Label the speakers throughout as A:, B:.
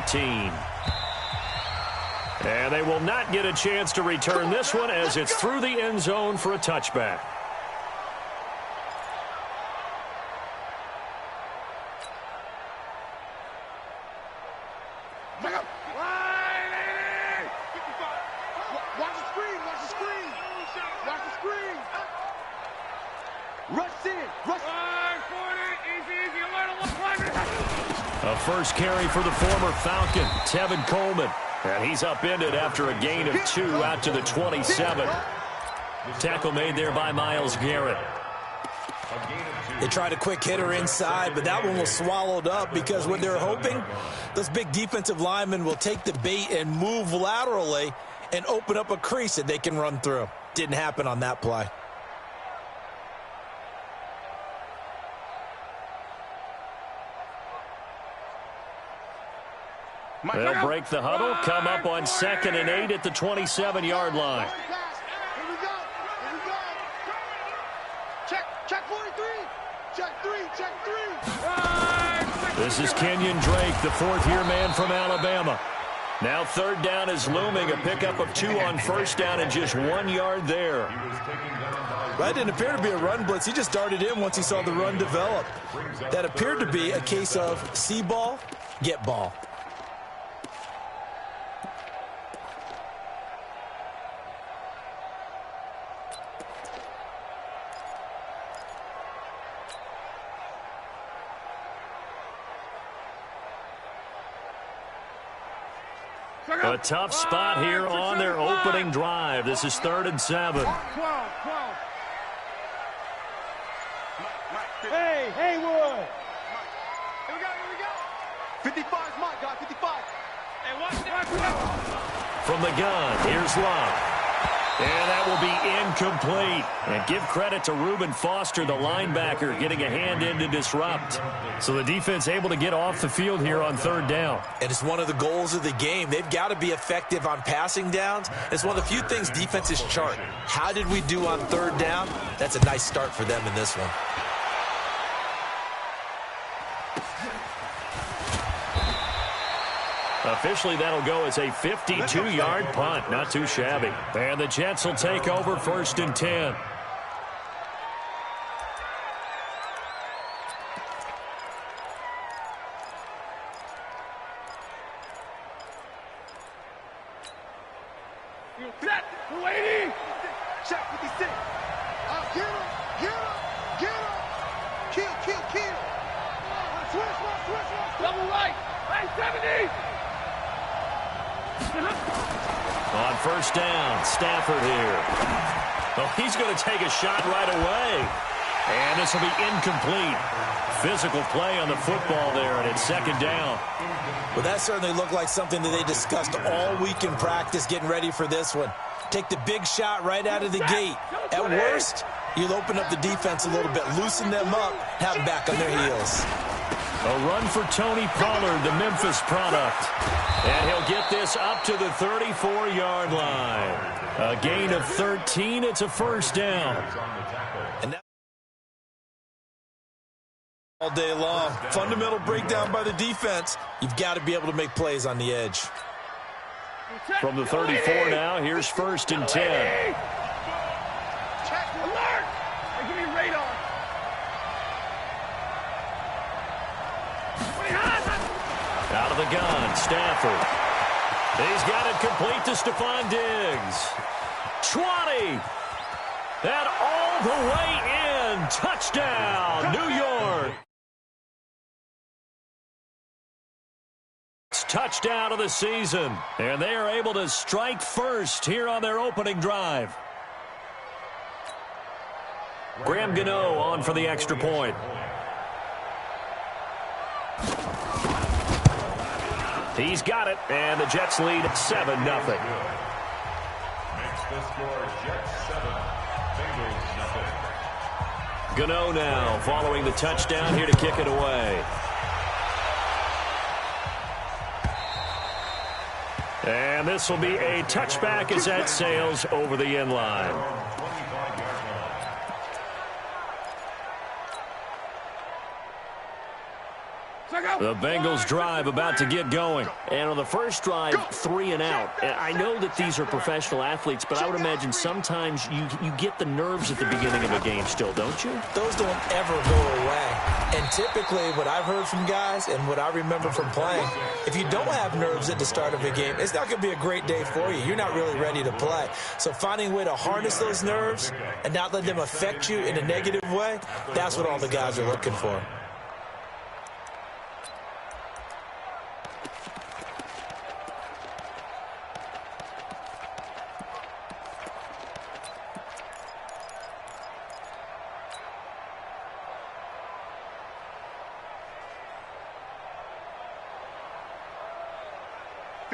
A: 14. And they will not get a chance to return this one as it's through the end zone for a touchback. A first carry for the former Falcon, Tevin Coleman. And he's upended after a gain of 2 out to the 27. Tackle made there by Myles Garrett.
B: They tried a quick hitter inside, but that one was swallowed up because what they're hoping, those big defensive linemen will take the bait and move laterally and open up a crease that they can run through. Didn't happen on that play.
A: They'll break the huddle, come up on 2nd and 8 at the 27-yard line.
C: Check 43. Check 3.
A: This is Kenyon Drake, the fourth-year man from Alabama. Now 3rd down is looming, a pickup of 2 on 1st down and just 1 yard there.
B: That didn't appear to be a run blitz. He just darted in once he saw the run develop. That appeared to be a case of see ball, get ball.
A: A tough spot here on their opening drive. This is 3rd and 7.
C: Hey, Haywood. Here we go. 55's Mike, guy, 55. Hey, watch that.
A: From the gun, here's Love. And that will be incomplete. And give credit to Reuben Foster, the linebacker, getting a hand in to disrupt. So the defense able to get off the field here on 3rd down.
B: And it's one of the goals of the game. They've got to be effective on passing downs. It's one of the few things defenses chart. How did we do on 3rd down? That's a nice start for them in this one.
A: Officially, that'll go as a 52-yard punt. Not too shabby. And the Jets will take over 1st and 10.
C: Check 56. Kill. Switch. Double right. Hey, 70.
A: On 1st down, Stafford here. Well, he's going to take a shot right away. And this will be incomplete. Physical play on the football there, and it's 2nd down.
B: Well, that certainly looked like something that they discussed all week in practice getting ready for this one. Take the big shot right out of the gate. At worst, you'll open up the defense a little bit, loosen them up, have them back on their heels.
A: A run for Tony Pollard, the Memphis product. And he'll get this up to the 34-yard line. A gain of 13. It's a 1st down.
B: And that all day long. Fundamental breakdown by the defense. You've got to be able to make plays on the edge.
A: From the 34 now, here's 1st and 10.
C: Check alert. Hey, give me radar.
A: Out of the gun, Stafford. He's got it complete to Stephon Diggs. 20. And all the way in. Touchdown, New York. Touchdown of the season. And they are able to strike first here on their opening drive. Graham Gano on for the extra point. He's got it, and the Jets lead 7-0.
D: Makes the score Jets 7, Bengals 0.
A: Gano now following the touchdown here to kick it away. And this will be a touchback as that sails over the end line. The Bengals drive about to get going.
E: And on the first drive, 3 and out. I know that these are professional athletes, but I would imagine sometimes you get the nerves at the beginning of a game still, don't you?
B: Those don't ever go away. And typically what I've heard from guys and what I remember from playing, if you don't have nerves at the start of a game, it's not going to be a great day for you. You're not really ready to play. So finding a way to harness those nerves and not let them affect you in a negative way, that's what all the guys are looking for.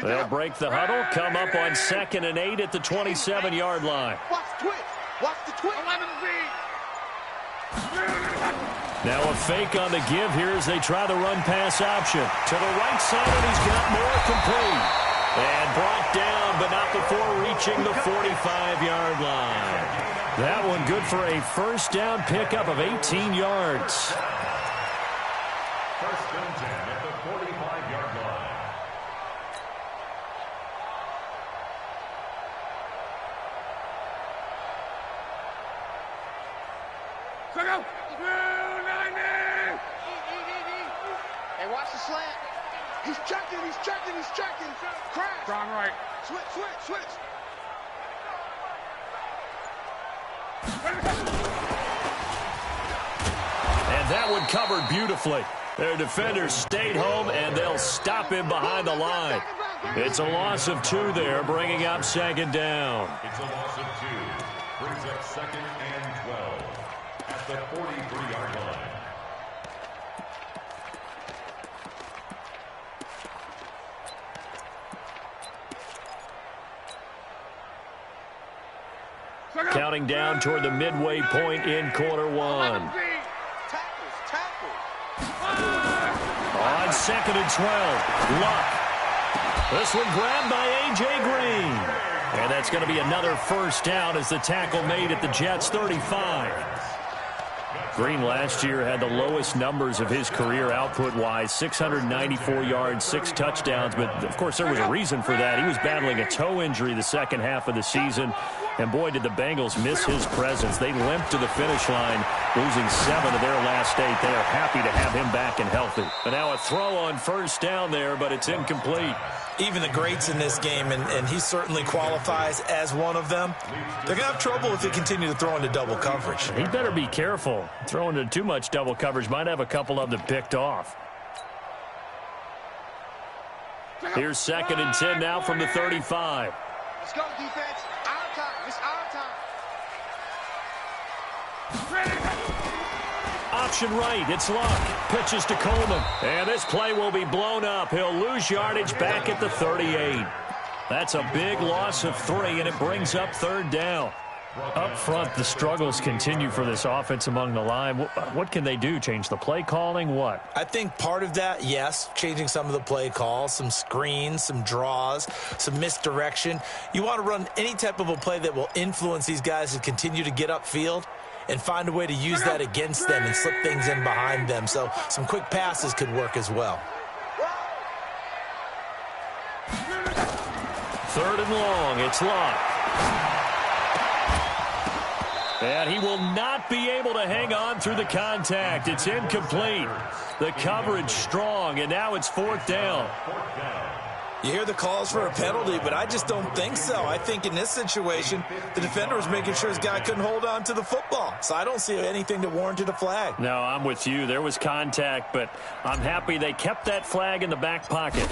A: They'll break the huddle, come up on 2nd and 8 at the 27-yard line.
C: Watch the twitch. Watch the twitch.
A: Now a fake on the give here as they try the run-pass option. To the right side, and he's got more complete. And brought down, but not before reaching the 45-yard line. That one good for a first down pickup of 18 yards.
D: First and 10 at the 45-yard line.
C: Hey, watch the slant. He's checking. Crash.
F: Strong right.
C: Switch.
A: And that one covered beautifully. Their defenders stayed home, and they'll stop him behind the line. It's a loss of 2 there, bringing up 2nd down.
D: It's a loss of 2. Brings up 2nd and 12 at the 43-yard line.
A: Counting down toward the midway point in quarter 1.
C: Tackle.
A: On 2nd and 12, Luck. This one grabbed by A.J. Green. And that's going to be another first down as the tackle made at the Jets' 35. Green last year had the lowest numbers of his career output-wise, 694 yards, 6 touchdowns. But, of course, there was a reason for that. He was battling a toe injury the second half of the season. And, boy, did the Bengals miss his presence. They limped to the finish line, losing 7 of their last 8. They are happy to have him back and healthy. But now a throw on first down there, but it's incomplete.
B: Even the greats in this game, and he certainly qualifies as one of them, they're going to have trouble if they continue to throw into double coverage.
A: He better be careful. Throwing into too much double coverage might have a couple of them picked off. Here's 2nd and 10 now from the 35.
C: Let's go, defense. Our time. It's our time.
A: Option right, it's Luck. Pitches to Coleman. And this play will be blown up. He'll lose yardage back at the 38. That's a big loss of 3, and it brings up 3rd down. Up front, the struggles continue for this offense among the line. What can they do? Change the play calling? What?
B: I think part of that, yes, changing some of the play calls, some screens, some draws, some misdirection. You want to run any type of a play that will influence these guys to continue to get upfield and find a way to use that against them and slip things in behind them. So some quick passes could work as well.
A: 3rd and long, it's Luck. And he will not be able to hang on through the contact. It's incomplete. The coverage strong, and now it's 4th down.
B: You hear the calls for a penalty, but I just don't think so. I think in this situation, the defender was making sure his guy couldn't hold on to the football. So I don't see anything that warranted a flag.
A: No, I'm with you. There was contact, but I'm happy they kept that flag in the back pocket.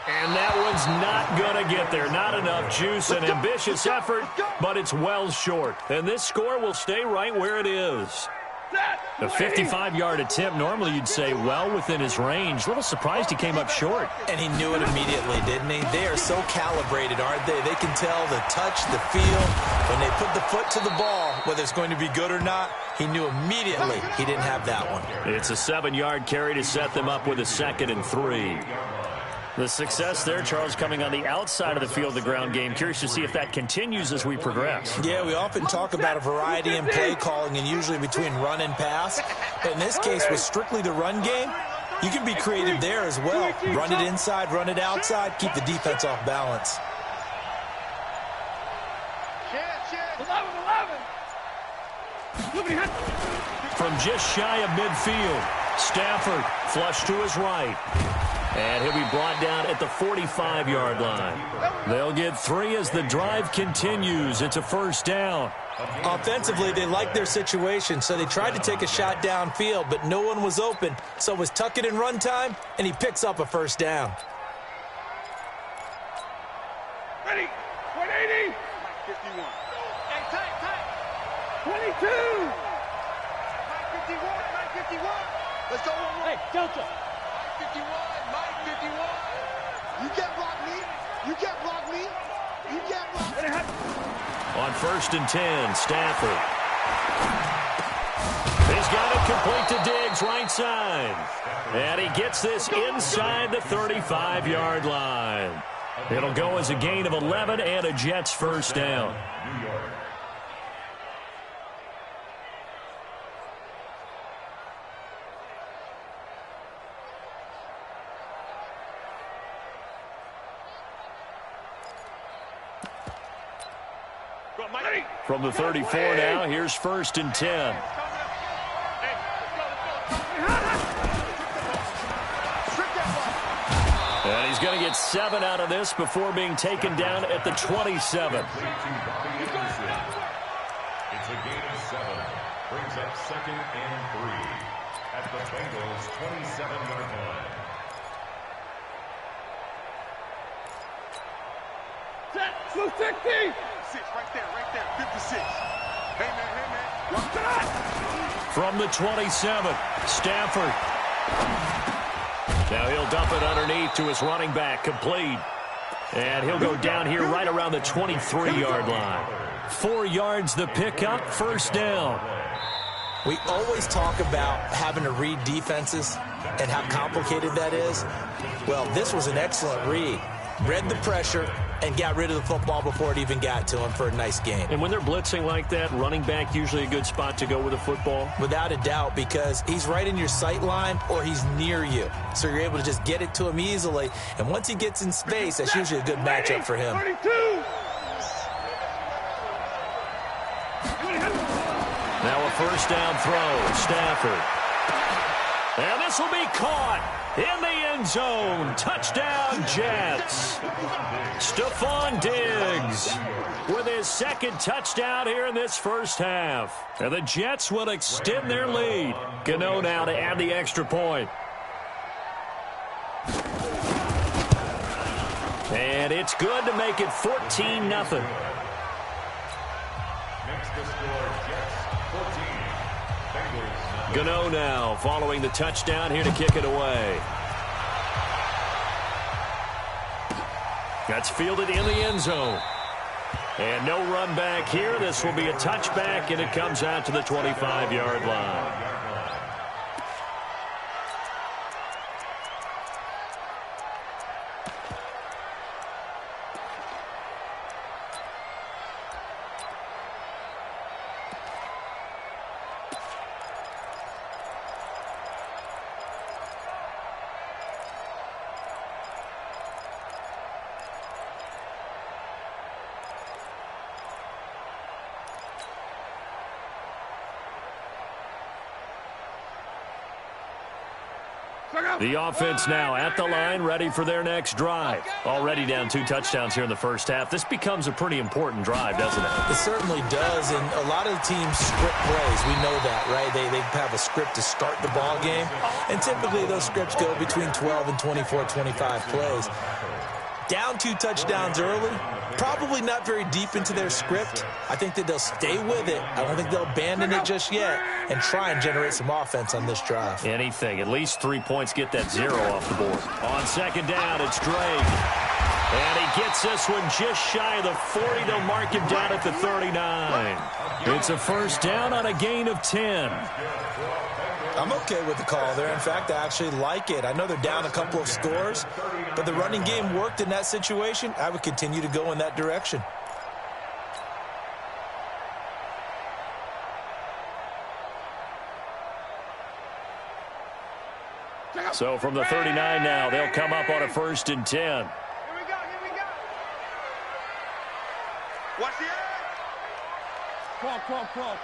A: And that one's not going to get there. Not enough juice, an ambitious effort, but it's well short. And this score will stay right where it is. A 55-yard attempt, normally you'd say well within his range. A little surprised he came up short.
B: And he knew it immediately, didn't he? They are so calibrated, aren't they? They can tell the touch, the feel. When they put the foot to the ball, whether it's going to be good or not, he knew immediately he didn't have that one.
A: It's a 7-yard carry to set them up with a 2nd and 3.
E: The success there, Charles, coming on the outside of the field, the ground game. Curious to see if that continues as we progress.
B: Yeah, we often talk about a variety in play calling and usually between run and pass. In this case, with strictly the run game, you can be creative there as well. Run it inside, run it outside, keep the defense off balance.
C: 11.
A: From just shy of midfield, Stafford flush to his right. And he'll be brought down at the 45-yard line. They'll get 3 as the drive continues. It's a first down.
B: Offensively, they liked their situation, so they tried to take a shot downfield, but no one was open. So it was tuck it in run time, and he picks up a first down.
C: Ready. 180. 51. Hey, tight. 22. 51. Let's go. Hey, Delta. 51. Mike 51. You can't block me. You can't block me.
A: On 1st and 10, Stafford. He's got it complete to Diggs, right side. And he gets this inside the 35-yard line. It'll go as a gain of 11 and a Jets first down. From the 34 now, here's 1st and 10. And he's going to get 7 out of this before being taken down at the 27.
D: It's a gain of 7. Brings up 2nd and 3 at the Bengals' 27-yard line.
C: Set. 260. Right there. 56. Hey, man.
A: From the 27, Stafford. Now he'll dump it underneath to his running back, complete. And he'll go down here right around the 23-yard line. 4 yards the pickup, first down.
B: We always talk about having to read defenses and how complicated that is. Well, this was an excellent read. Read the pressure and got rid of the football before it even got to him for a nice gain.
A: And when they're blitzing like that, running back usually a good spot to go with the football?
B: Without a doubt, because he's right in your sight line or he's near you. So you're able to just get it to him easily. And once he gets in space, that's usually a good matchup for him.
C: 32.
A: Now a first down throw, Stafford. And this will be caught in the end zone. Touchdown, Jets. Stephon Diggs with his 2nd touchdown here in this first half. And the Jets will extend their lead. Gano now to add the extra point. And it's good to make it 14-0.
D: Next to score, Jets 14. Bengals 9.
A: Gano now following the touchdown here to kick it away. That's fielded in the end zone. And no run back here. This will be a touchback, and it comes out to the 25-yard line. The offense now at the line, ready for their next drive. Already down 2 touchdowns here in the first half. This becomes a pretty important drive, doesn't it?
B: It certainly does, and a lot of the teams script plays. We know that, right? They have a script to start the ball game, and typically those scripts go between 12 and 24, 25 plays. Down 2 touchdowns early, probably not very deep into their script. I think that they'll stay with it. I don't think they'll abandon it just yet and try and generate some offense on this drive.
A: Anything. At least 3 points, get that 0 off the board. On 2nd down, it's Drake. And he gets this one just shy of the 40. They'll mark him down at the 39. It's a first down on a gain of 10.
B: I'm okay with the call there. In fact, I actually like it. I know they're down a couple of scores, but the running game worked in that situation. I would continue to go in that direction.
A: So from the 39 now, they'll come up on a 1st and 10.
C: Here we go. Watch the edge. Come on.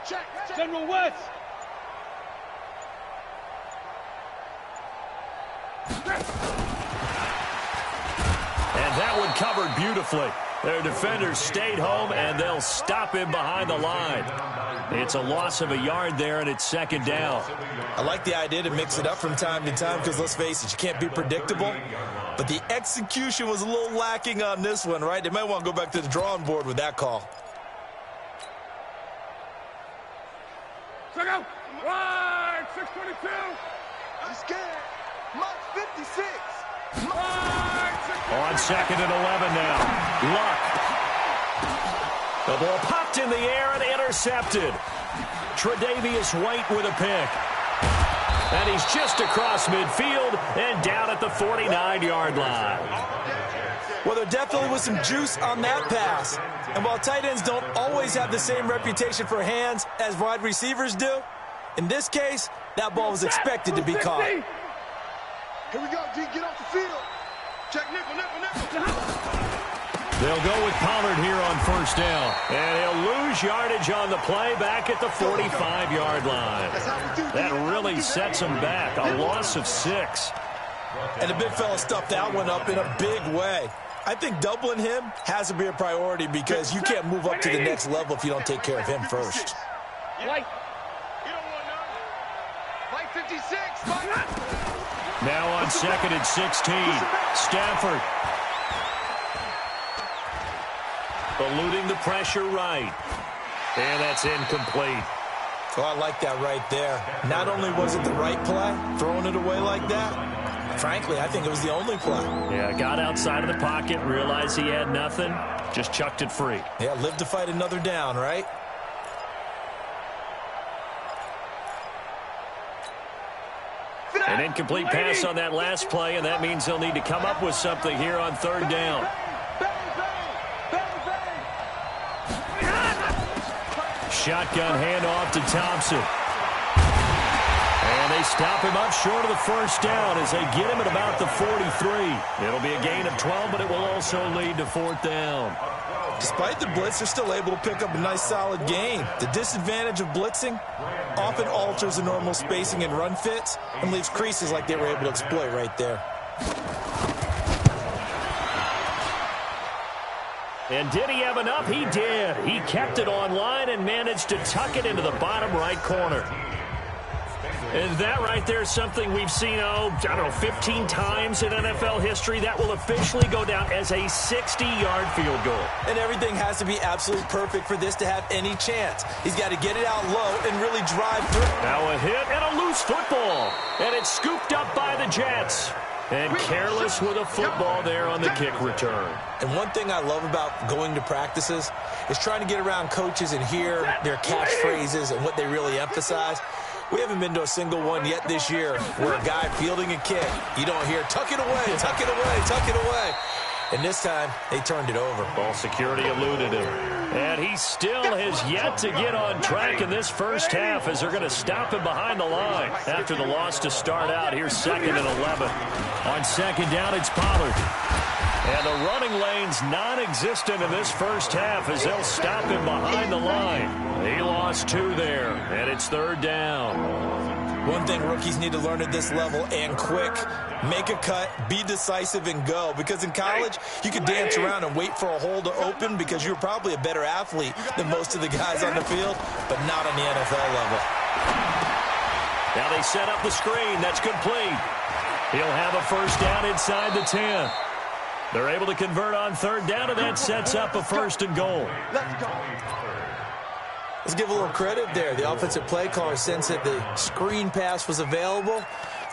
C: Check. General West.
A: And that one covered beautifully. Their defenders stayed home, and they'll stop him behind the line. It's a loss of a yard there, and it's 2nd down.
B: I like the idea to mix it up from time to time because, let's face it, you can't be predictable. But the execution was a little lacking on this one, right? They might want to go back to the drawing board with that call.
C: Check out. Right, 622. I'm scared. Mark 56.
A: On 2nd and 11 now. Luck. The ball popped in the air and intercepted. Tre'Davious White with a pick. And he's just across midfield and down at the 49-yard line.
B: Well, there definitely was some juice on that pass. And while tight ends don't always have the same reputation for hands as wide receivers do, in this case, that ball was expected to be caught.
C: Here we go, D. Get off the field. Check nickel.
A: They'll go with Pollard here on 1st down. And he'll lose yardage on the play back at the 45-yard line. That really sets him back. A loss of 6.
B: And the big fella stuffed that one up in a big way. I think doubling him has to be a priority because you can't move up to the next level if you don't take care of him first.
C: White. You don't want none. White 56.
A: Now on 2nd and 16. Stafford. Eluding the pressure right. And that's incomplete.
B: Oh, I like that right there. Not only was it the right play, throwing it away like that, frankly, I think it was the only play.
A: Yeah, got outside of the pocket, realized he had nothing, just chucked it free.
B: Yeah, live to fight another down, right?
A: An incomplete pass on that last play, and that means they'll need to come up with something here on 3rd down. Shotgun handoff to Thompson. And they stop him up short of the 1st down as they get him at about the 43. It'll be a gain of 12, but it will also lead to 4th down.
B: Despite the blitz, they're still able to pick up a nice solid gain. The disadvantage of blitzing often alters the normal spacing and run fits and leaves creases like they were able to exploit right there.
A: And did he have enough? He did. He kept it on line and managed to tuck it into the bottom right corner. And that right there is something we've seen, 15 times in NFL history. That will officially go down as a 60-yard field goal.
B: And everything has to be absolutely perfect for this to have any chance. He's got to get it out low and really drive through.
A: Now a hit and a loose football. And it's scooped up by the Jets. And careless with a football there on the kick return.
B: And one thing I love about going to practices is trying to get around coaches and hear their catchphrases and what they really emphasize. We haven't been to a single one yet this year where a guy fielding a kick, you don't hear, tuck it away, tuck it away, tuck it away. And this time, they turned it over.
A: Ball security eluded him. And he still has yet to get on track in this first half as they're going to stop him behind the line after the loss to start out. Here's 2nd and 11. On 2nd down, it's Pollard. And the running lane's non-existent in this first half as they'll stop him behind the line. He lost 2 there, and it's 3rd down.
B: One thing rookies need to learn at this level, and quick, make a cut, be decisive, and go. Because in college, you could dance around and wait for a hole to open because you're probably a better athlete than most of the guys on the field, but not on the NFL level.
A: Now they set up the screen. That's complete. He'll have a first down inside the 10. They're able to convert on 3rd down, and that sets up a 1st and goal.
B: Let's give a little credit there. The offensive play caller sensed that the screen pass was available,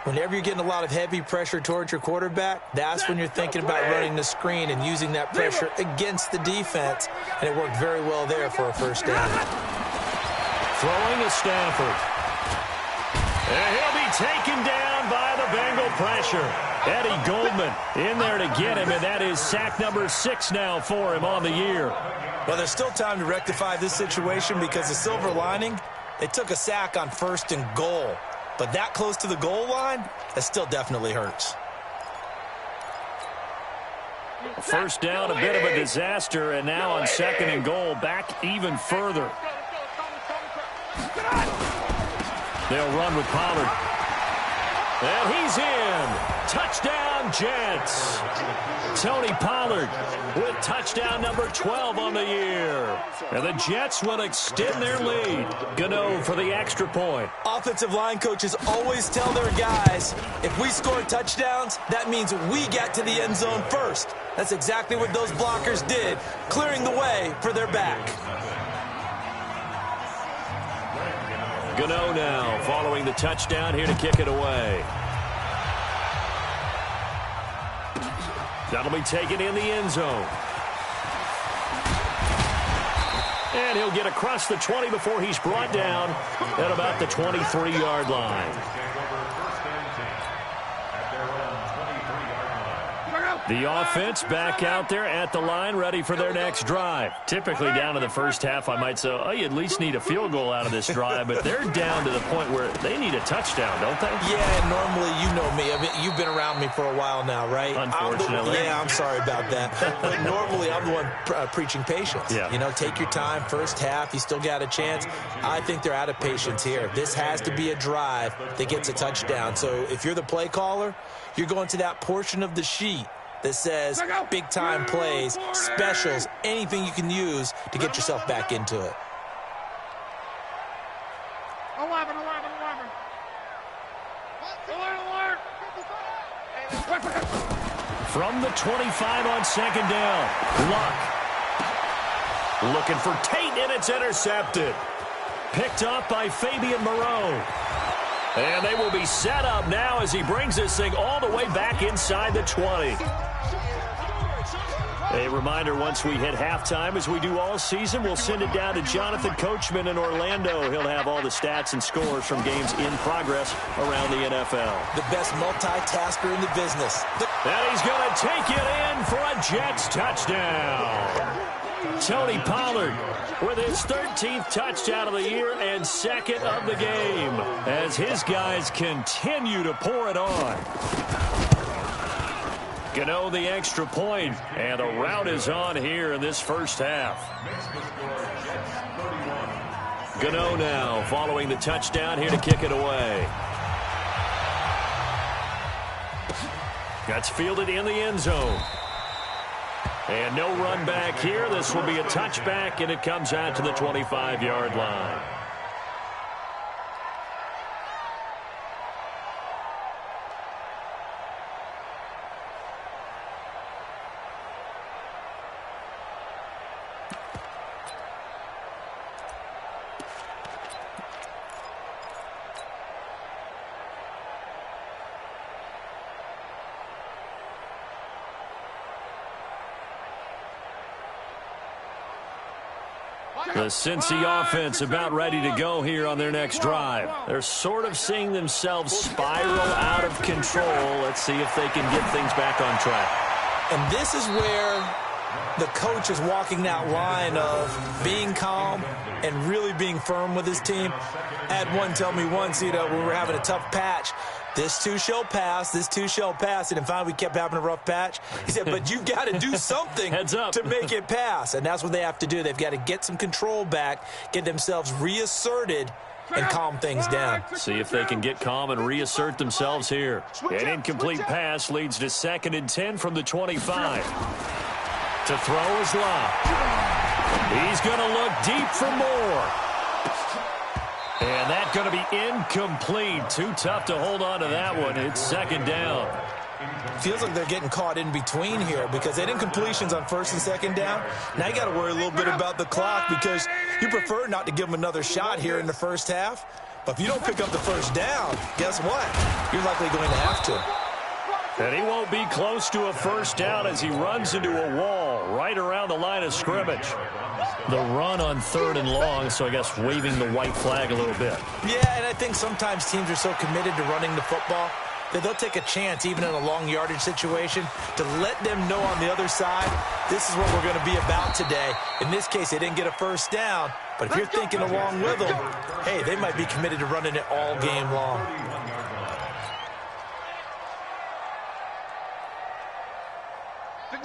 B: Whenever you're getting a lot of heavy pressure towards your quarterback, that's when you're thinking about running the screen and using that pressure against the defense, and it worked very well there for a first down.
A: Throwing is Stafford. And he'll be taken down by the Bengal pressure. Eddie Goldman in there to get him, and that is sack number 6 now for him on the year.
B: Well, there's still time to rectify this situation because the silver lining, they took a sack on 1st and goal. But that close to the goal line, that still definitely hurts.
A: First down, a bit of a disaster, and now on 2nd and goal, back even further. They'll run with Pollard. And he's in. Touchdown, Jets. Tony Pollard with touchdown number 12 on the year. And the Jets will extend their lead. Gano for the extra point.
B: Offensive line coaches always tell their guys, if we score touchdowns, that means we get to the end zone first. That's exactly what those blockers did, clearing the way for their back.
A: Gano now following the touchdown here to kick it away. That'll be taken in the end zone. And he'll get across the 20 before he's brought down at about the 23-yard line. The offense back out there at the line, ready for their next drive. Typically down to the first half, I might say, oh, you at least need a field goal out of this drive, but they're down to the point where they need a touchdown, don't they?
B: Yeah, and normally, you know me. I mean, you've been around me for a while now, right?
A: Unfortunately.
B: I'm sorry about that. But normally, I'm the one preaching patience.
A: Yeah.
B: You know, take your time, first half, you still got a chance. I think they're out of patience here. This has to be a drive that gets a touchdown. So if you're the play caller, you're going to that portion of the sheet that says big-time plays, specials, anything you can use to get yourself back into it.
C: 11.
A: From the 25 on 2nd down, Luck. Looking for Tate, and it's intercepted. Picked up by Fabian Moreau. And they will be set up now as he brings this thing all the way back inside the 20. A reminder, once we hit halftime, as we do all season, we'll send it down to Jonathan Coachman in Orlando. He'll have all the stats and scores from games in progress around the NFL.
B: The best multitasker in the business.
A: And he's going to take it in for a Jets touchdown. Tony Pollard with his 13th touchdown of the year and 2nd of the game as his guys continue to pour it on. Gano the extra point, and a rout is on here in this first half. Gano now following the touchdown here to kick it away. That's fielded in the end zone. And no run back here. This will be a touchback, and it comes out to the 25-yard line. The Cincy offense about ready to go here on their next drive. They're sort of seeing themselves spiral out of control. Let's see if they can get things back on track.
B: And this is where the coach is walking that line of being calm and really being firm with his team. I had one tell me once, when we were having a tough patch, this too shall pass, this too shall pass. And finally, we kept having a rough patch. He said, but you've got to do something to make it pass. And that's what they have to do. They've got to get some control back, get themselves reasserted, and calm things down.
A: See if they can get calm and reassert themselves here. An incomplete pass leads to 2nd and 10 from the 25. To throw is Locke. He's going to look deep for more. And that's going to be incomplete. Too tough to hold on to that one. It's 2nd down.
B: Feels like they're getting caught in between here because they had incompletions on 1st and 2nd down. Now you got to worry a little bit about the clock because you prefer not to give them another shot here in the first half. But if you don't pick up the first down, guess what? You're likely going to have to.
A: And he won't be close to a first down as he runs into a wall right around the line of scrimmage. The run on 3rd and long, so I guess waving the white flag a little bit.
B: Yeah, and I think sometimes teams are so committed to running the football that they'll take a chance, even in a long yardage situation, to let them know on the other side, this is what we're going to be about today. In this case, they didn't get a first down, but if you're thinking along with them, hey, they might be committed to running it all game long.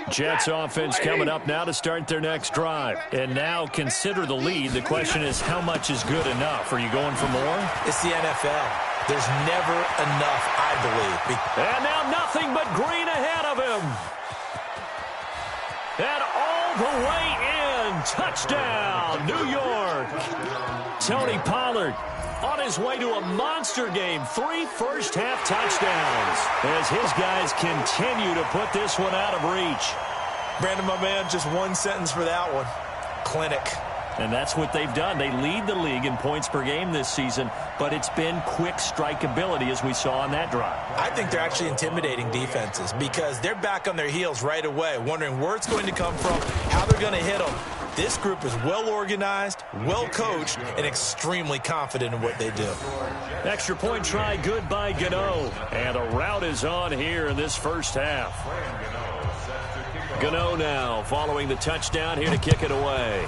A: Jets offense coming up now to start their next drive. And now consider the lead. The question is, how much is good enough? Are you going for more?
B: It's the NFL. There's never enough, I believe.
A: And now nothing but green ahead of him. And all the way in. Touchdown, New York. Tony Pollard on his way to a monster game. 3 first-half touchdowns as his guys continue to put this one out of reach.
B: Brandon, my man, just one sentence for that one. Clinic.
A: And that's what they've done. They lead the league in points per game this season, but it's been quick strikeability as we saw on that drive.
B: I think they're actually intimidating defenses because they're back on their heels right away, wondering where it's going to come from, how they're going to hit them. This group is well organized, well coached, and extremely confident in what they do.
A: Extra point try good by Gano. And a route is on here in this first half. Gano now following the touchdown here to kick it away.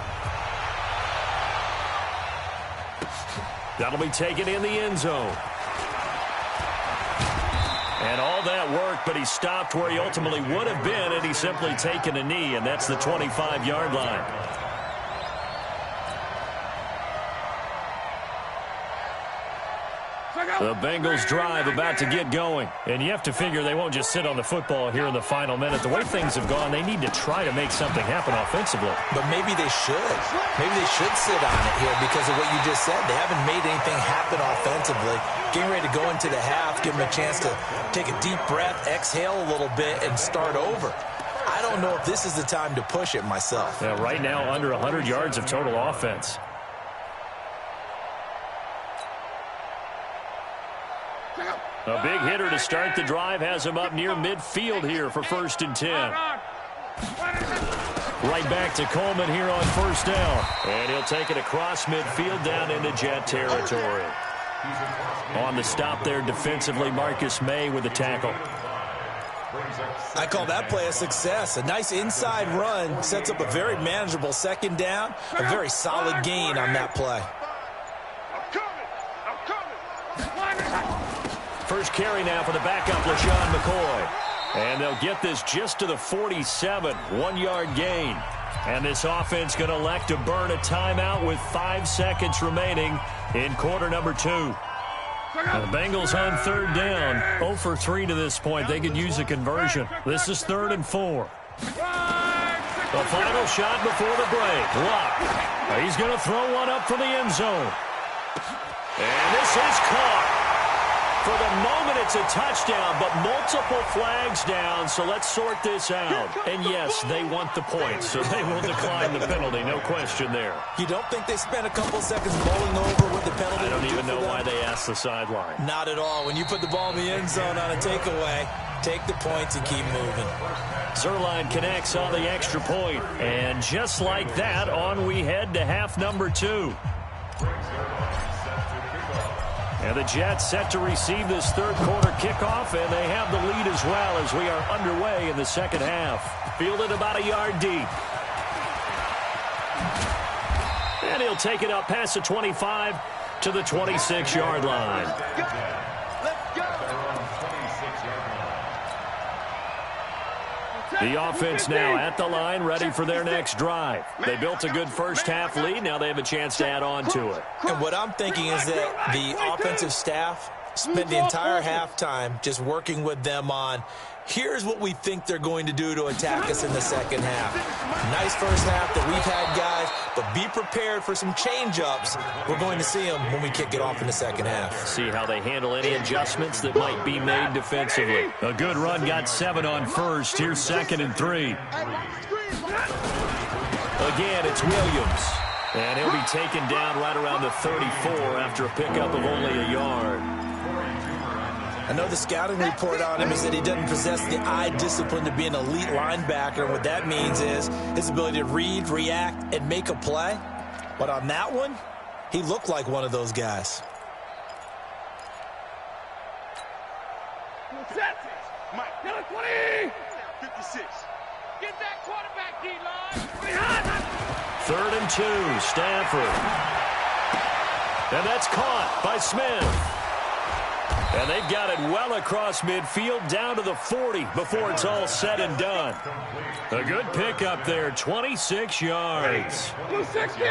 A: That'll be taken in the end zone. And all that work, but he stopped where he ultimately would have been, and he's simply taken a knee, and that's the 25-yard line. The Bengals drive about to get going. And you have to figure they won't just sit on the football here in the final minute. The way things have gone, they need to try to make something happen offensively.
B: But maybe they should. Maybe they should sit on it here because of what you just said. They haven't made anything happen offensively. Getting ready to go into the half, give them a chance to take a deep breath, exhale a little bit, and start over. I don't know if this is the time to push it myself.
A: Yeah, right now, under 100 yards of total offense. A big hitter to start the drive has him up near midfield here for 1st and 10. Right back to Coleman here on first down. And he'll take it across midfield down into Jet territory. On the stop there defensively, Marcus May with the tackle.
B: I call that play a success. A nice inside run sets up a very manageable 2nd down. A very solid gain on that play.
A: First carry now for the backup, LaShawn McCoy. And they'll get this just to the 47, 1-yard gain. And this offense going to elect to burn a timeout with 5 seconds remaining in quarter number 2. And the Bengals on 3rd down, 0 for 3 to this point. They could use a conversion. This is 3rd and 4. The final shot before the break. Luck. He's going to throw one up for the end zone. And this is caught. For the moment, it's a touchdown, but multiple flags down, so let's sort this out. And yes, they want the points, so they will decline the penalty, no question there.
B: You don't think they spent a couple seconds mulling over what the penalty?
A: I don't even know why they asked the sideline.
B: Not at all. When you put the ball in the end zone on a takeaway, take the points and keep moving.
A: Zuerlein connects on the extra point, and just like that, on we head to half number 2. And the Jets set to receive this 3rd quarter kickoff, and they have the lead as well as we are underway in the 2nd half. Fielded about a yard deep. And he'll take it up past the 25 to the 26-yard line. The offense now at the line, ready for their next drive. They built a good first half lead. Now they have a chance to add on to it.
B: And what I'm thinking is that the offensive staff spent the entire halftime just working with them on, here's what we think they're going to do to attack us in the 2nd half. Nice first half that we've had, guys, but be prepared for some change-ups. We're going to see them when we kick it off in the 2nd half.
A: See how they handle any adjustments that might be made defensively. A good run, got 7 on first. Here's 2nd and 3. Again, it's Williams. And he'll be taken down right around the 34 after a pickup of only a yard.
B: I know the scouting report on him is that he doesn't possess the eye discipline to be an elite linebacker. What that means is his ability to read, react, and make a play. But on that one, he looked like one of those guys.
C: Mike, 20. 56. Get that quarterback, D-line.
A: 3rd and 2, Stafford. And that's caught by Smith. And they've got it well across midfield down to the 40 before it's all said and done. A good pickup there, 26 yards.
C: 260.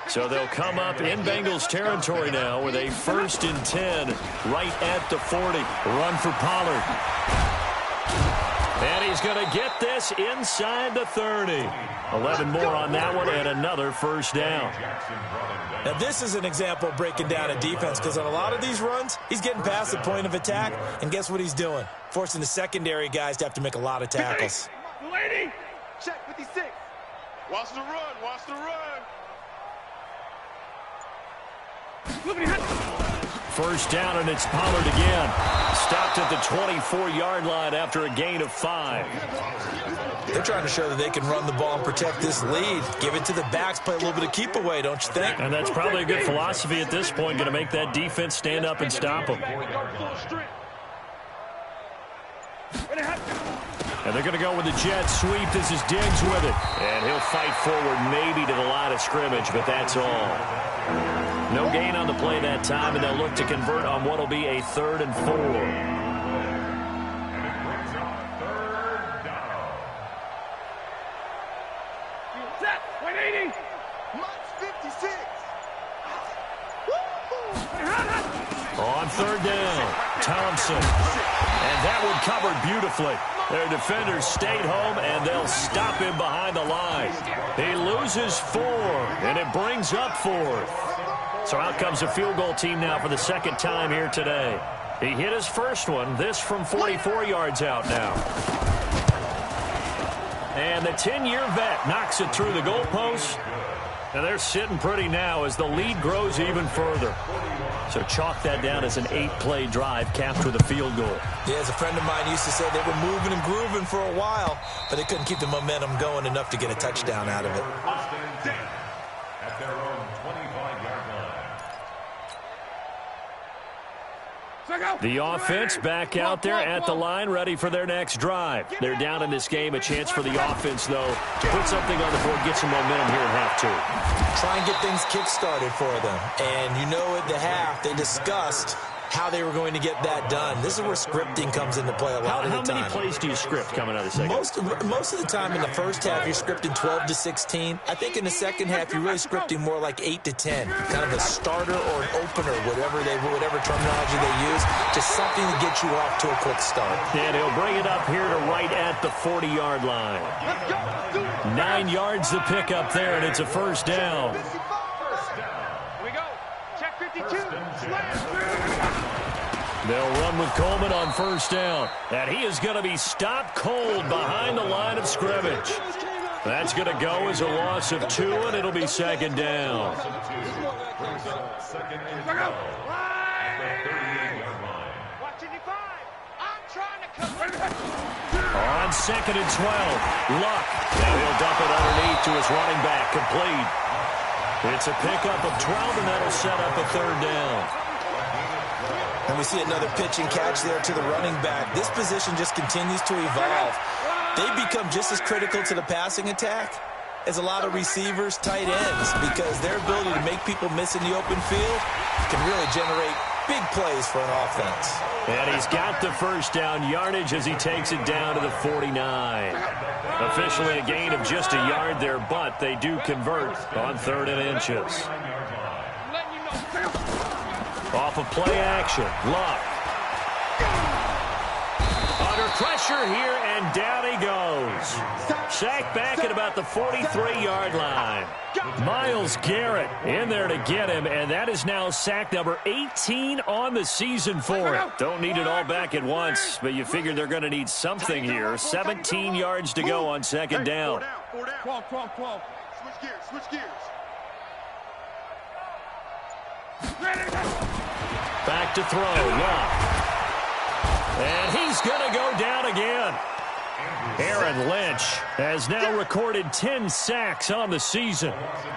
A: So they'll come up in Bengals territory now with a 1st and 10 right at the 40. Run for Pollard. And he's going to get this inside the 30. 11 more on that one and another first down.
B: Now, this is an example of breaking down a defense because on a lot of these runs, he's getting past the point of attack, and guess what he's doing? Forcing the secondary guys to have to make a lot of tackles.
C: Lady, check 56. Watch the run, watch the run.
A: First down, and it's Pollard again. Stopped at the 24-yard line after a gain of 5.
B: They're trying to show that they can run the ball and protect this lead. Give it to the backs, play a little bit of keep away, don't you think?
A: And that's probably a good philosophy at this point, going to make that defense stand up and stop them. And they're going to go with the jet sweep. This is Diggs with it. And he'll fight forward maybe to the line of scrimmage, but that's all. No gain on the play that time, and they'll look to convert on what will be a 3rd and 4. On 3rd down, Thompson. And that one covered beautifully. Their defenders stayed home, and they'll stop him behind the line. He loses 4, and it brings up 4th. So out comes a field goal team now for the 2nd time here today. He hit his first one, this from 44 yards out now. And the 10-year vet knocks it through the goalpost. And they're sitting pretty now as the lead grows even further. So chalk that down as an 8-play drive capped with a field goal.
B: Yeah, as a friend of mine used to say, they were moving and grooving for a while, but they couldn't keep the momentum going enough to get a touchdown out of it.
D: At their own 25-yard line.
A: The offense back out there at the line, ready for their next drive. They're down in this game. A chance for the offense, though, to put something on the board, get some momentum here at half 2.
B: Try and get things kick-started for them. And you know at the half, they discussed how they were going to get that done. This is where scripting comes into play a lot of the time.
A: How many plays do you script coming out of the second?
B: Most of the time in the first half, you're scripting 12 to 16. I think in the second half, you're really scripting more like 8 to 10. Kind of a starter or an opener, whatever terminology they use. Just something to get you off to a quick start.
A: And he'll bring it up here to right at the 40-yard line. 9 yards to pick up there, and it's a first down.
C: Here we go. Check 52.
A: They'll run with Coleman on first down. And he is going to be stopped cold behind the line of scrimmage. That's going to go as a loss of 2, and it'll be 2nd down. On 2nd and 12, Luck. Now he'll dump it underneath to his running back, complete. It's a pickup of 12, and that'll set up a 3rd down.
B: And we see another pitch and catch there to the running back. This position just continues to evolve. They become just as critical to the passing attack as a lot of receivers, tight ends, because their ability to make people miss in the open field can really generate big plays for an offense.
A: And he's got the first down yardage as he takes it down to the 49. Officially a gain of just a yard there, but they do convert on 3rd and inches. Off of play action, Luck. Under pressure here, and down he goes. Sacked back at about the 43-yard line. Myles Garrett in there to get him, and that is now sack number 18 on the season for him. Don't need it all back at once, but you figure they're going to need something here. 17 yards to go on 2nd down.
C: 12. Switch gears.
A: Back to throw. Luck. And he's going to go down again. Aaron Lynch has now recorded 10 sacks on the season.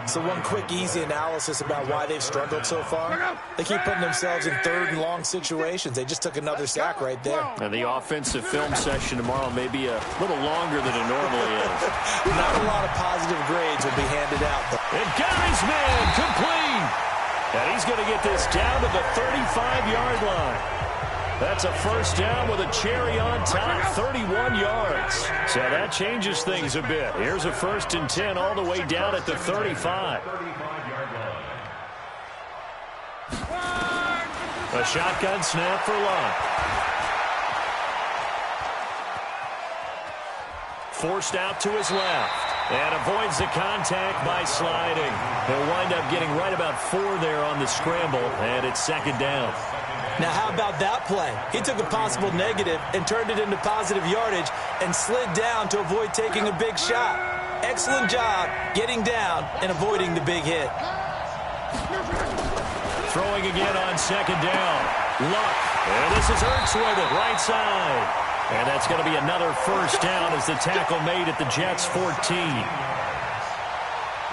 B: So one quick, easy analysis about why they've struggled so far. They keep putting themselves in third and long situations. They just took another sack right there.
A: And the offensive film session tomorrow may be a little longer than it normally is.
B: Not a lot of positive grades will be handed out.
A: And got his man complete. And he's going to get this down to the 35-yard line. That's a first down with a cherry on top, 31 yards. So that changes things a bit. Here's a 1st and 10 all the way down at the 35. A shotgun snap for Luck. Forced out to his left. And avoids the contact by sliding. He'll wind up getting right about 4 there on the scramble, and it's 2nd down.
B: Now, how about that play? He took a possible negative and turned it into positive yardage and slid down to avoid taking a big shot. Excellent job getting down and avoiding the big hit.
A: Throwing again on 2nd down. Luck. And this is Ertz with it, right side. And that's going to be another first down as the tackle made at the Jets' 14.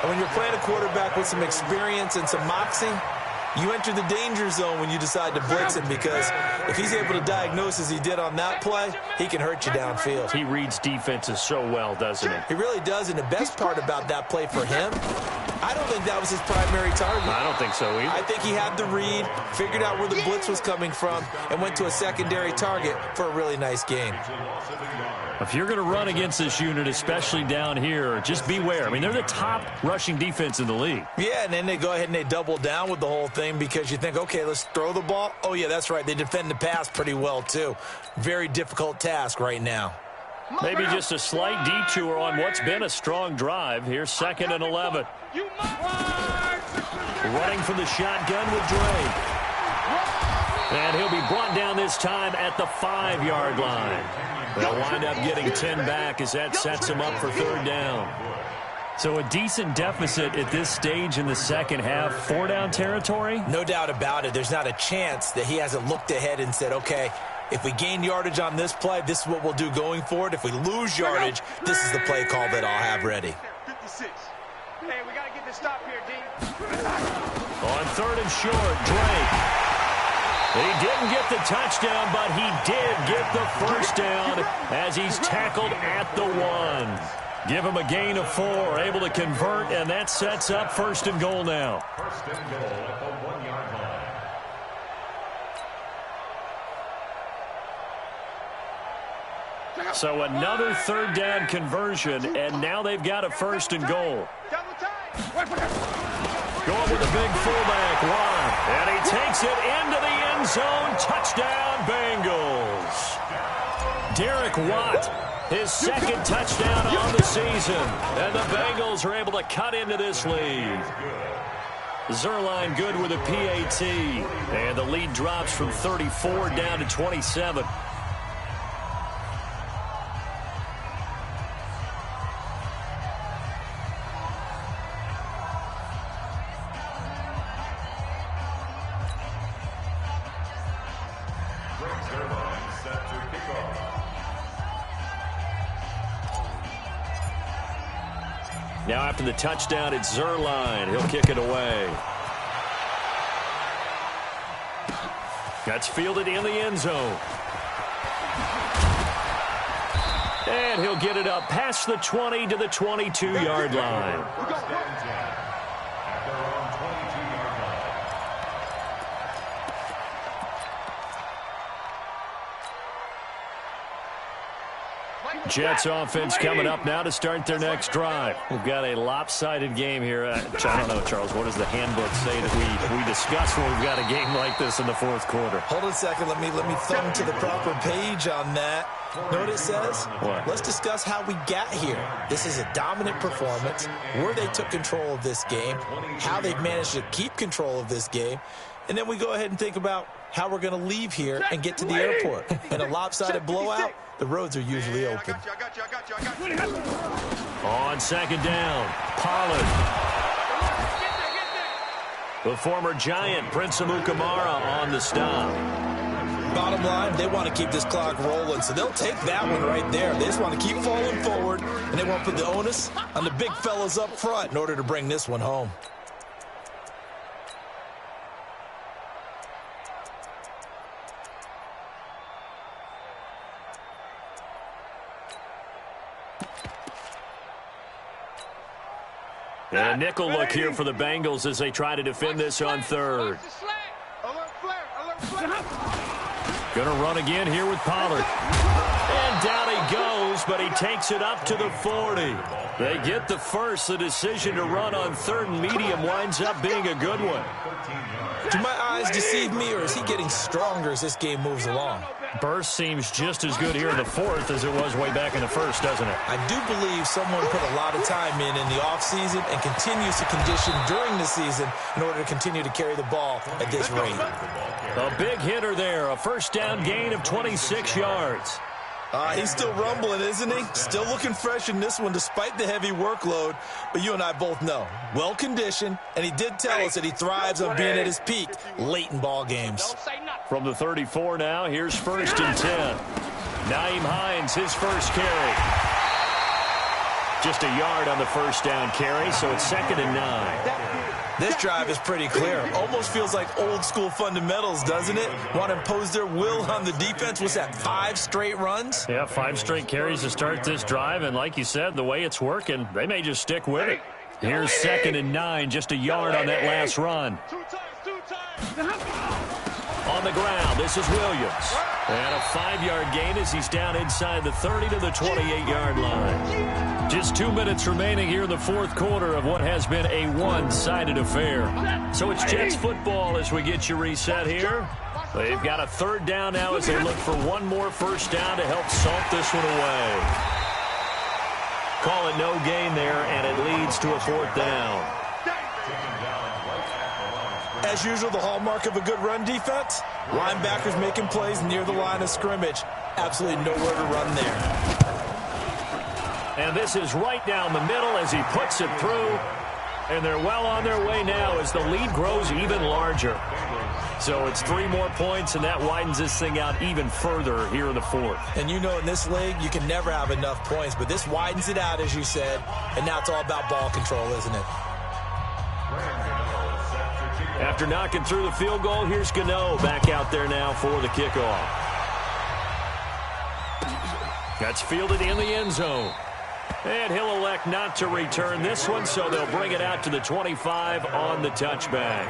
B: And when you're playing a quarterback with some experience and some moxie, you enter the danger zone when you decide to blitz him, because if he's able to diagnose as he did on that play, he can hurt you downfield.
A: He reads defenses so well, doesn't he?
B: He really does, and the best part about that play for him, I don't think that was his primary target.
A: I don't think so either.
B: I think he had the read, figured out where the blitz was coming from, and went to a secondary target for a really nice gain.
A: If you're going to run against this unit, especially down here, just beware. I mean, they're the top rushing defense in the league.
B: Yeah, and then they go ahead and they double down with the whole thing because you think, okay, let's throw the ball. Oh, yeah, that's right. They defend the pass pretty well, too. Very difficult task right now.
A: Maybe just a slight detour on what's been a strong drive. Here's 2nd and 11. Running from the shotgun with Drake. And he'll be brought down this time at the 5-yard line. They'll wind up getting 10 back as that sets him up for 3rd down. So a decent deficit at this stage in the second half. 4-down territory?
B: No doubt about it. There's not a chance that he hasn't looked ahead and said, okay, if we gain yardage on this play, this is what we'll do going forward. If we lose yardage, this is the play call that I'll have ready.
C: 56. Hey, we got to get this stop here, D.
A: On 3rd and short, Drake. He didn't get the touchdown, but he did get the first down as he's tackled at the 1. Give him a gain of 4, able to convert, and that sets up 1st and goal now.
D: 1st and goal at the 1-yard line.
A: So another 3rd down conversion, and now they've got a 1st and goal. Going with a big fullback, Watt, and he takes it into the end zone. Touchdown, Bengals. Derek Watt, his 2nd touchdown on the season, and the Bengals are able to cut into this lead. Zerline good with a PAT, and the lead drops from 34 down to 27. Now after the touchdown, it's Zerline. He'll kick it away. That's fielded in the end zone. And he'll get it up past the 20 to the 22-yard line. Jets offense coming up now to start their next drive. We've got a lopsided game here. I don't know, Charles, what does the handbook say that we discuss when we've got a game like this in the 4th quarter?
B: Hold on a second. Let me thumb to the proper page on that. Know what it says?
A: What?
B: Let's discuss how we got here. This is a dominant performance, where they took control of this game, how they've managed to keep control of this game, and then we go ahead and think about how we're going to leave here and get to the airport. In a lopsided blowout, the roads are usually open. On
A: 2nd down, Pollard. The former Giant, Prince Amukamara, on the stop.
B: Bottom line, they want to keep this clock rolling, so they'll take that one right there. They just want to keep falling forward, and they want to put the onus on the big fellas up front in order to bring this one home.
A: And a nickel look here for the Bengals as they try to defend this on third. Going to run again here with Pollard. And down he goes, but he takes it up to the 40. They get the first. The decision to run on third and medium winds up being a good one.
B: Do my eyes deceive me, or is he getting stronger as this game moves along?
A: Burst seems just as good here in the fourth as it was way back in the first, doesn't it?
B: I do believe someone put a lot of time in the offseason and continues to condition during the season in order to continue to carry the ball at this rate.
A: A big hitter there, a first down gain of 26 yards.
B: He's still rumbling, isn't he? Still looking fresh in this one despite the heavy workload. But you and I both know, well-conditioned, and he did tell us that he thrives on being at his peak late in ball games.
A: From the 34 now, here's first and 10. Nyheim Hines, his first carry. Just a yard on the first down carry, so it's 2nd and 9.
B: This drive is pretty clear. Almost feels like old-school fundamentals, doesn't it? Want to impose their will on the defense. What's that, 5 straight runs?
A: Yeah, 5 straight carries to start this drive, and like you said, the way it's working, they may just stick with it. Here's 2nd and 9, just a yard on that last run. On the ground, this is Williams. And a 5-yard gain as he's down inside the 30 to the 28-yard line. Just 2 minutes remaining here in the fourth quarter of what has been a one-sided affair. So it's Jets football as we get you reset here. They've got a third down now as they look for one more first down to help salt this one away. Call it no gain there, and it leads to a fourth down.
B: As usual, the hallmark of a good run defense, linebackers making plays near the line of scrimmage. Absolutely nowhere to run there.
A: And this is right down the middle as he puts it through. And they're well on their way now as the lead grows even larger. So it's 3 more points, and that widens this thing out even further here in the fourth.
B: And you know in this league, you can never have enough points, but this widens it out, as you said. And now it's all about ball control, isn't it?
A: After knocking through the field goal, here's Gano back out there now for the kickoff. That's fielded in the end zone. And he'll elect not to return this one, so they'll bring it out to the 25 on the touchback.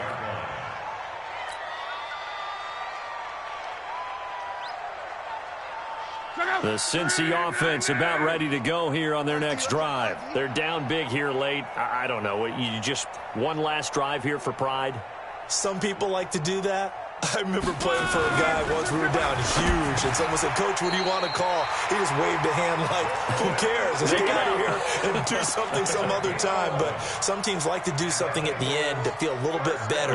A: The Cincy offense about ready to go here on their next drive. They're down big here late. I don't know. You just one last drive here for pride?
B: Some people like to do that. I remember playing for a guy once we were down huge, and someone said, "Coach, what do you want to call?" He just waved a hand like, "Who cares? Let's get out of here and do something some other time." But some teams like to do something at the end to feel a little bit better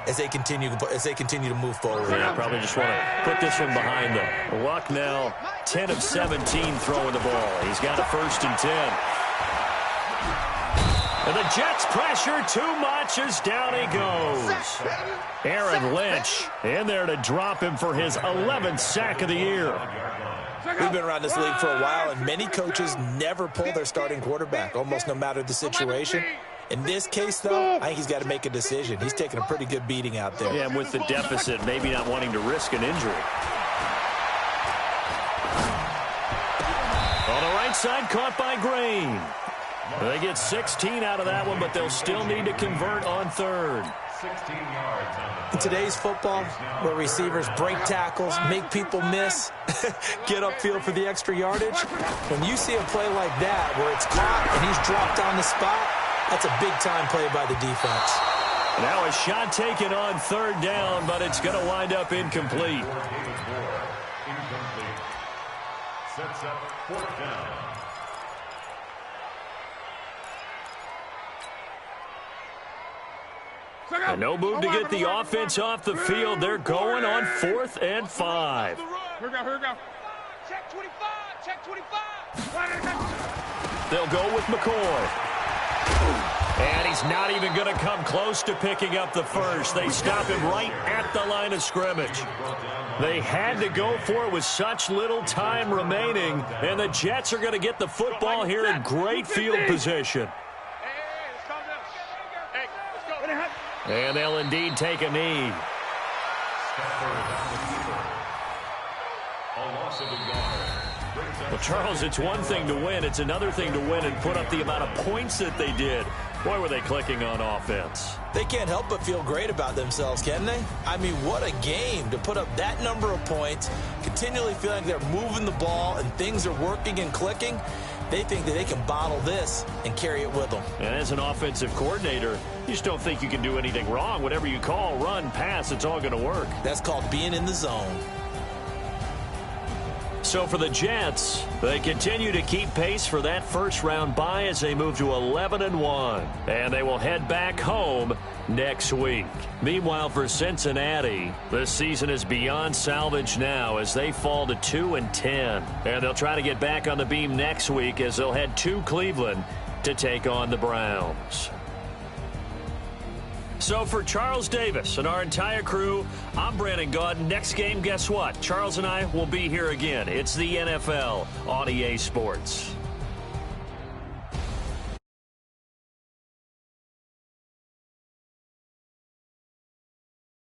B: as they continue to move forward.
A: Yeah, probably just want to put this one behind them. Luck now, 10 of 17 throwing the ball. He's got a 1st and 10. And the Jets pressure too much as down he goes. Aaron Lynch in there to drop him for his 11th sack of the year.
B: We've been around this league for a while, and many coaches never pull their starting quarterback, almost no matter the situation. In this case, though, I think he's got to make a decision. He's taking a pretty good beating out there.
A: Yeah, and with the deficit, maybe not wanting to risk an injury. On the right side, caught by Green. They get 16 out of that one, but they'll still need to convert on third.
B: In today's football, where receivers break tackles, make people miss, get upfield for the extra yardage, when you see a play like that where it's caught and he's dropped on the spot, that's a big-time play by the defense.
A: Now a shot taken on third down, but it's going to wind up incomplete.
D: Sets up 4th down.
A: And no move to get the offense off the field. They're going on 4th and 5.
C: Here we go. Check 25.
A: They'll go with McCoy. And he's not even going to come close to picking up the first. They stop him right at the line of scrimmage. They had to go for it with such little time remaining, and the Jets are going to get the football here in great field position. And they'll indeed take a knee. Well, Charles, it's one thing to win. It's another thing to win and put up the amount of points that they did. Boy, were they clicking on offense.
B: They can't help but feel great about themselves, can they? I mean, what a game to put up that number of points, continually feeling like they're moving the ball and things are working and clicking. They think that they can bottle this and carry it with them.
A: And as an offensive coordinator, you just don't think you can do anything wrong. Whatever you call, run, pass, it's all going to work.
B: That's called being in the zone.
A: So for the Jets, they continue to keep pace for that first-round bye as they move to 11-1. And they will head back home next week. Meanwhile, for Cincinnati, the season is beyond salvage now as they fall to 2-10. And they'll try to get back on the beam next week as they'll head to Cleveland to take on the Browns. So for Charles Davis and our entire crew, I'm Brandon Gaudin. Next game, guess what? Charles and I will be here again. It's the NFL on EA Sports.